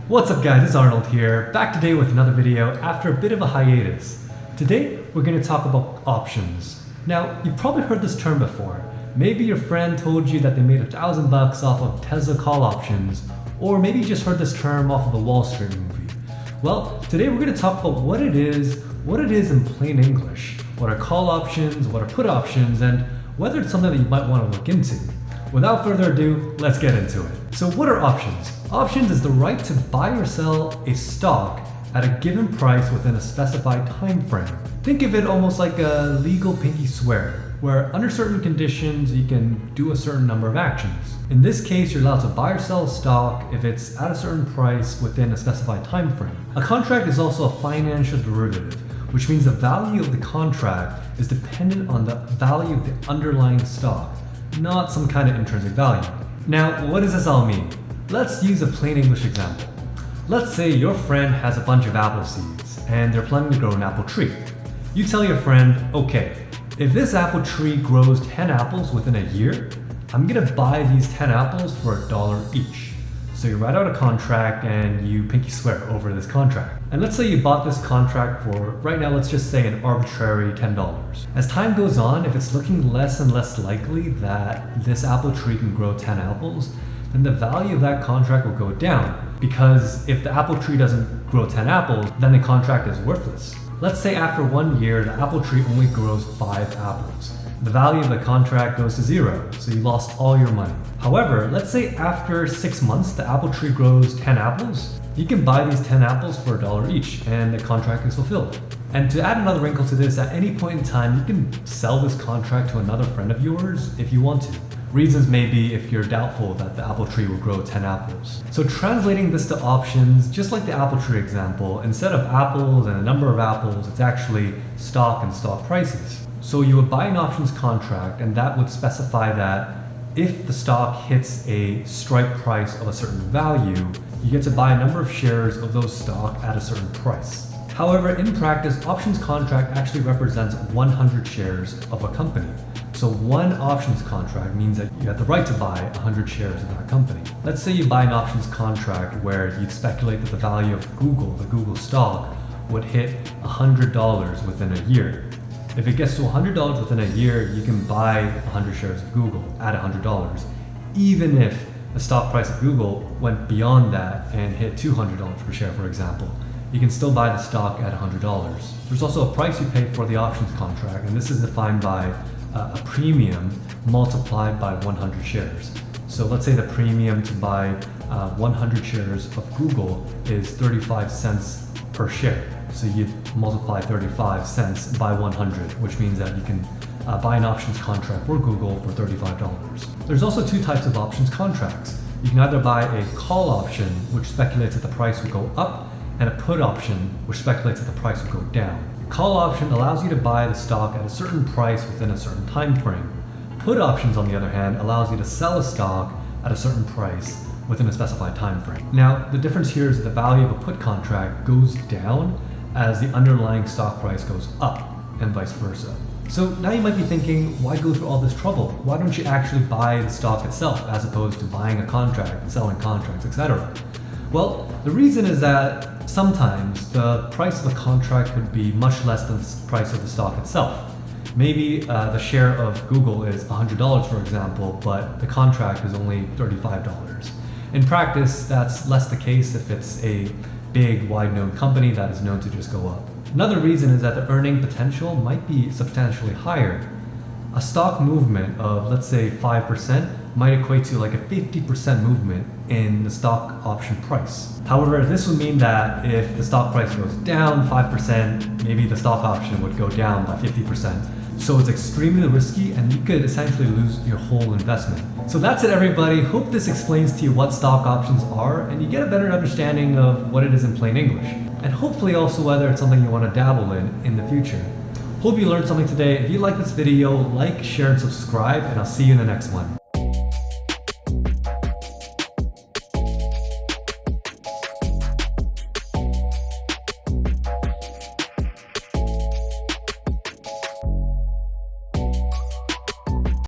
What's up guys, it's Arnold here, back today with another video after a bit of a hiatus. Today, we're going to talk about options. Now, you've probably heard this term before. Maybe your friend told you that they made $1,000 off of Tesla call options, or maybe you just heard this term off of the Wall Street movie. Well, today we're going to talk about what it is in plain English. What are call options, what are put options, and whether it's something that you might want to look into. Without further ado, let's get into it. So what are options? Options is the right to buy or sell a stock at a given price within a specified time frame. Think of it almost like a legal pinky swear, where under certain conditions you can do a certain number of actions. In this case, you're allowed to buy or sell a stock if it's at a certain price within a specified time frame. A contract is also a financial derivative, which means the value of the contract is dependent on the value of the underlying stock, not some kind of intrinsic value. Now, what does this all mean? Let's use a plain English example. Let's say your friend has a bunch of apple seeds and they're planning to grow an apple tree. You tell your friend, okay, if this apple tree grows 10 apples within a year, I'm gonna buy these 10 apples for $1 each. So you write out a contract and you pinky swear over this contract. And let's say you bought this contract for, right now let's just say an arbitrary $10. As time goes on, if it's looking less and less likely that this apple tree can grow 10 apples, then the value of that contract will go down. Because if the apple tree doesn't grow 10 apples, then the contract is worthless. Let's say after 1 year, the apple tree only grows 5 apples. The value of the contract goes to 0, so you lost all your money. However, let's say after 6 months, the apple tree grows 10 apples. You can buy these 10 apples for $1 each, and the contract is fulfilled. And to add another wrinkle to this, at any point in time, you can sell this contract to another friend of yours if you want to. Reasons may be if you're doubtful that the apple tree will grow 10 apples. So translating this to options, just like the apple tree example, instead of apples and a number of apples, it's actually stock and stock prices. So you would buy an options contract, and that would specify that if the stock hits a strike price of a certain value, you get to buy a number of shares of those stock at a certain price. However, in practice, options contract actually represents 100 shares of a company. So one options contract means that you have the right to buy 100 shares of that company. Let's say you buy an options contract where you'd speculate that the value of Google, the Google stock, would hit $100 within a year. If it gets to $100 within a year, you can buy 100 shares of Google at $100, even if the stock price of Google went beyond that and hit $200 per share, for example. You can still buy the stock at $100. There's also a price you pay for the options contract, and this is defined by a premium multiplied by 100 shares. So let's say the premium to buy 100 shares of Google is 35 cents per share. So you multiply 35 cents by 100, which means that you can buy an options contract for Google for $35. There's also two types of options contracts. You can either buy a call option, which speculates that the price will go up, and a put option, which speculates that the price will go down. Call option allows you to buy the stock at a certain price within a certain time frame. Put options, on the other hand, allows you to sell a stock at a certain price within a specified time frame. Now, the difference here is that the value of a put contract goes down as the underlying stock price goes up, and vice versa. So now you might be thinking, why go through all this trouble? Why don't you actually buy the stock itself as opposed to buying a contract and selling contracts, etc.? Well, the reason is that sometimes the price of a contract could be much less than the price of the stock itself. Maybe the share of Google is $100, for example, but the contract is only $35. In practice, that's less the case if it's a big, wide-known company that is known to just go up. Another reason is that the earning potential might be substantially higher. A stock movement of, let's say, 5% might equate to like a 50% movement in the stock option price. However, this would mean that if the stock price goes down 5%, maybe the stock option would go down by 50%. So it's extremely risky, and you could essentially lose your whole investment. So that's it, everybody. Hope this explains to you what stock options are, and you get a better understanding of what it is in plain English. And hopefully also whether it's something you want to dabble in the future. Hope you learned something today. If you like this video, like, share, and subscribe, and I'll see you in the next one.